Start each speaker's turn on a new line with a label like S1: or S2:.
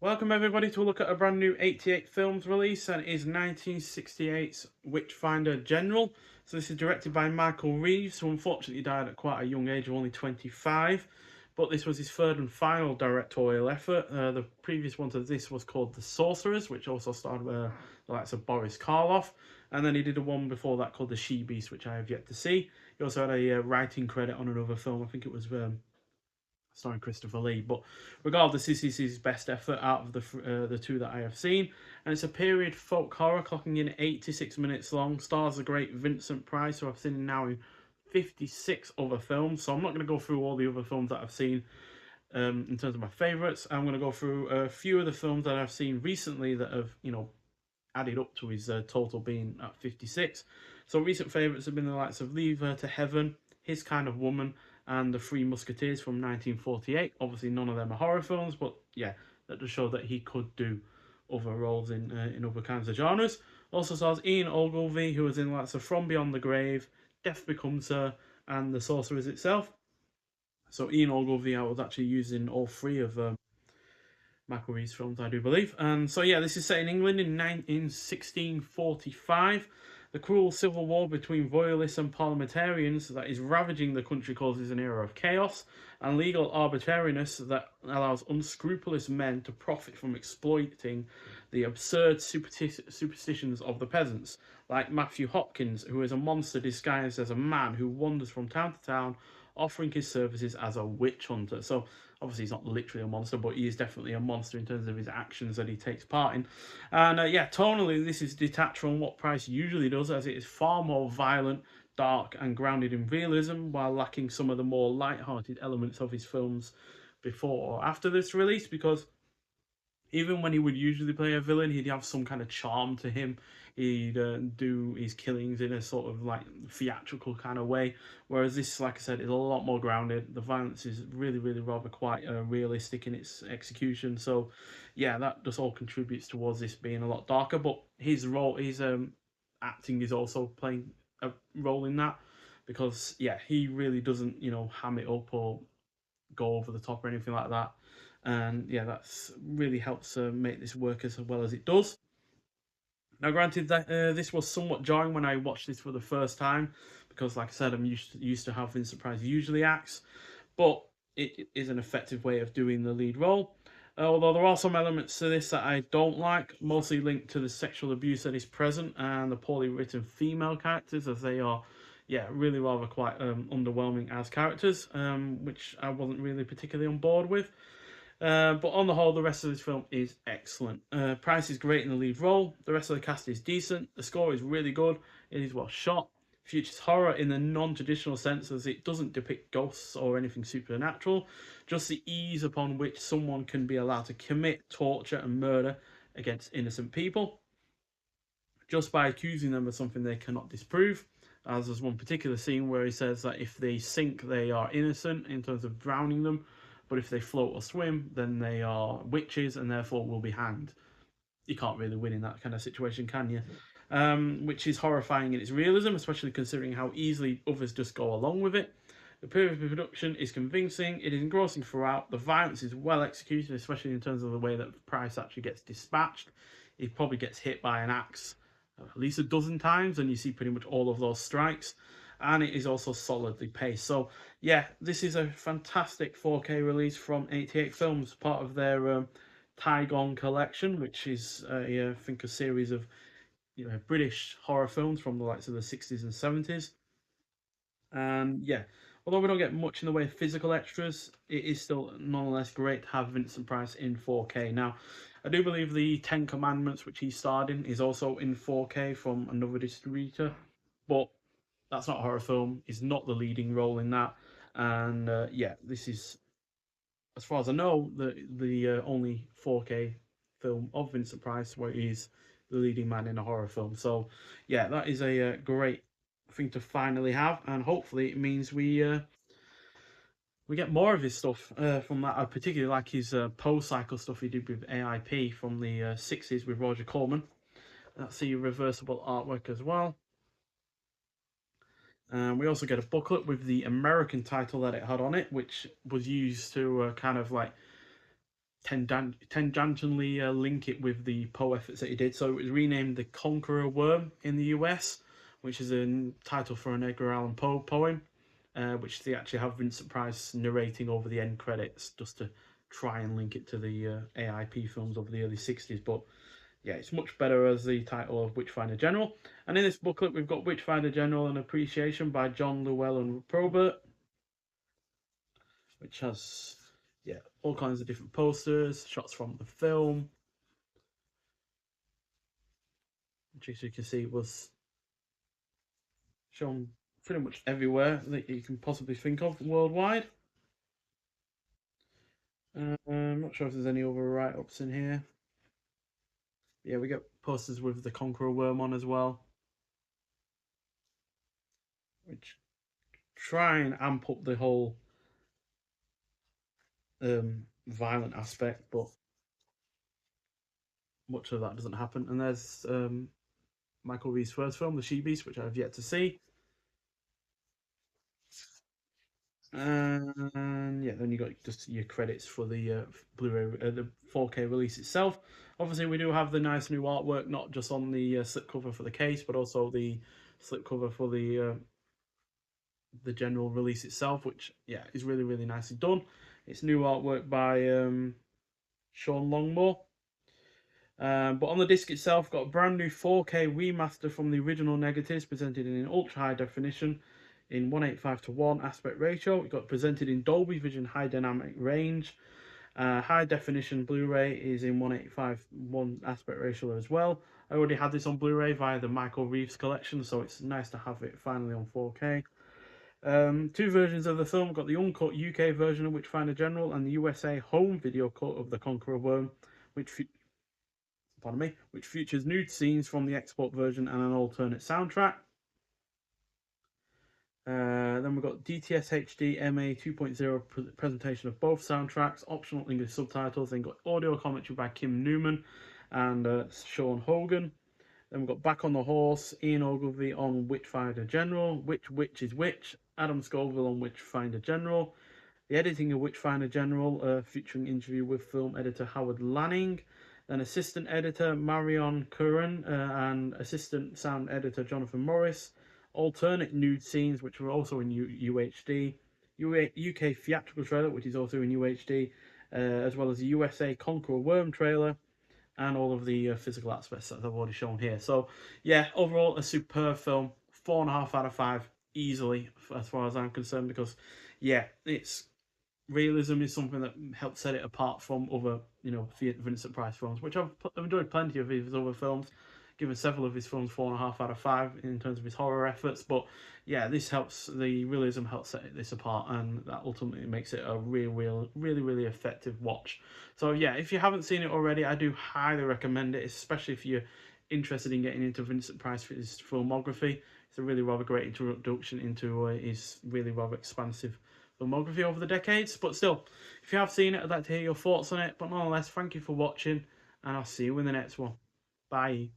S1: Welcome everybody to a look at a brand new 88 films release, and it is 1968's Witchfinder General. So this is directed by Michael Reeves, who unfortunately died at quite a young age of only 25. But this was his third and final directorial effort. The previous one to this was called The Sorcerers, which also starred the likes of Boris Karloff. And then he did a one before that called The She-Beast, which I have yet to see. He also had a writing credit on another film. I think it was starring Christopher Lee. But regardless, this is his best effort out of the two that I have seen, and it's a period folk horror clocking in 86 minutes long. Stars the great Vincent Price, who I've seen now in 56 other films. So I'm not going to go through all the other films that I've seen in terms of my favourites. I'm going to go through a few of the films that I've seen recently that have added up to his total being at 56. So recent favourites have been the likes of Leave Her to Heaven, His Kind of Woman, and The Three Musketeers from 1948. Obviously, none of them are horror films, but yeah, that just show that he could do other roles in other kinds of genres. Also stars Ian Ogilvy, who was in the likes of From Beyond the Grave, Death Becomes Her, and The Sorcerers itself. So Ian Ogilvy, I was actually using all three of Michael Reeves films, I do believe. And so, yeah, this is set in England in 1645. The cruel civil war between royalists and parliamentarians that is ravaging the country causes an era of chaos and legal arbitrariness that allows unscrupulous men to profit from exploiting the absurd superstitions of the peasants, like Matthew Hopkins, who is a monster disguised as a man who wanders from town to town offering his services as a witch hunter. So obviously he's not literally a monster, but he is definitely a monster in terms of his actions that he takes part in. And yeah, tonally this is detached from what Price usually does, as it is far more violent, dark, and grounded in realism, while lacking some of the more light-hearted elements of his films before or after this release, because even when he would usually play a villain, he'd have some kind of charm to him. He'd do his killings in a sort of like theatrical kind of way. Whereas this, like I said, is a lot more grounded. The violence is really, really rather quite realistic in its execution. So, yeah, that just all contributes towards this being a lot darker. But his role, his acting is also playing a role in that, because yeah, he really doesn't, ham it up or go over the top or anything like that. And yeah, that's really helps make this work as well as it does. Now, granted that this was somewhat jarring when I watched this for the first time, because, like I said, I'm used to how Vincent Price usually acts, but it is an effective way of doing the lead role. Although there are some elements to this that I don't like, mostly linked to the sexual abuse that is present and the poorly written female characters, as they are, yeah, really rather quite underwhelming as characters, which I wasn't really particularly on board with. But on the whole, the rest of this film is excellent. Price is great in the lead role. The rest of the cast is decent. The score is really good. It is well shot. Features horror in the non-traditional sense, as it doesn't depict ghosts or anything supernatural, just the ease upon which someone can be allowed to commit torture and murder against innocent people just by accusing them of something they cannot disprove. As there's one particular scene where he says that if they sink, they are innocent in terms of drowning them, but if they float or swim, then they are witches and therefore will be hanged. You can't really win in that kind of situation, can you? Which is horrifying in its realism, especially considering how easily others just go along with it. The period of production is convincing, it is engrossing throughout, the violence is well executed, especially in terms of the way that Price actually gets dispatched. He probably gets hit by an axe at least a dozen times, and you see pretty much all of those strikes. And it is also solidly paced. So, yeah, this is a fantastic 4K release from 88 Films, part of their Tygon collection, which is, I think, a series of British horror films from the likes of the 60s and 70s. And yeah, although we don't get much in the way of physical extras, it is still nonetheless great to have Vincent Price in 4K. Now, I do believe the Ten Commandments, which he starred in, is also in 4K from another distributor, but that's not a horror film. He's not the leading role in that. And yeah, this is, as far as I know, the only 4K film of Vincent Price where he's the leading man in a horror film. So yeah, that is a great thing to finally have, and hopefully it means we get more of his stuff from that. I particularly like his post-cycle stuff he did with AIP from the 60s with Roger Corman. That's the reversible artwork as well. We also get a booklet with the American title that it had on it, which was used to kind of like tangentially link it with the Poe efforts that he did. So it was renamed The Conqueror Worm in the US, which is a title for an Edgar Allan Poe poem, which they actually have Vincent Price narrating over the end credits just to try and link it to the AIP films of the early 60s. But yeah, it's much better as the title of Witchfinder General. And in this booklet, we've got Witchfinder General and Appreciation by John Llewellyn Probert, which has, yeah, all kinds of different posters, shots from the film, which, as you can see, was shown pretty much everywhere that you can possibly think of worldwide. I'm not sure if there's any other write-ups in here. Yeah, we get posters with the Conqueror Worm on as well, which try and amp up the whole violent aspect, but much of that doesn't happen. And there's Michael Reeves' first film, The She Beast, which I've yet to see. And yeah, then you got just your credits for the Blu-ray, the 4K release itself. Obviously, we do have the nice new artwork, not just on the slipcover for the case, but also the slipcover for the general release itself, which yeah is really really nicely done. It's new artwork by Sean Longmore. But on the disc itself, got a brand new 4K remaster from the original negatives presented in ultra high definition in 1:85:1 aspect ratio. It got presented in Dolby Vision high dynamic range. High definition Blu-ray is in 1:85:1 aspect ratio as well. I already had this on Blu-ray via the Michael Reeves collection, so it's nice to have it finally on 4K. Two versions of the film, got the uncut UK version of Witchfinder General and the USA home video cut of The Conqueror Worm, which features nude scenes from the export version and an alternate soundtrack. Then we've got DTS HD MA 2.0 presentation of both soundtracks, optional English subtitles. Then got audio commentary by Kim Newman and Sean Hogan. Then we've got Back on the Horse, Ian Ogilvy on Witchfinder General, Which Witch is Which, Adam Scoville on Witchfinder General, the editing of Witchfinder General, featuring interview with film editor Howard Lanning, then assistant editor Marion Curran, and assistant sound editor Jonathan Morris, alternate nude scenes, which were also in UHD, UK theatrical trailer, which is also in UHD, as well as the USA Conqueror Worm trailer, and all of the physical aspects that I've already shown here. So, yeah, overall, a superb film. 4.5 out of 5, easily, as far as I'm concerned, because, yeah, it's realism is something that helps set it apart from other, Vincent Price films, which I've enjoyed plenty of his other films. Given several of his films 4.5 out of 5 in terms of his horror efforts, but yeah, this helps. The realism helps set this apart, and that ultimately makes it a really effective watch. So yeah, if you haven't seen it already, I do highly recommend it, especially if you're interested in getting into Vincent Price for his filmography. It's a really rather great introduction into his really rather expansive filmography over the decades. But still, if you have seen it, I'd like to hear your thoughts on it. But nonetheless, thank you for watching, and I'll see you in the next one. Bye.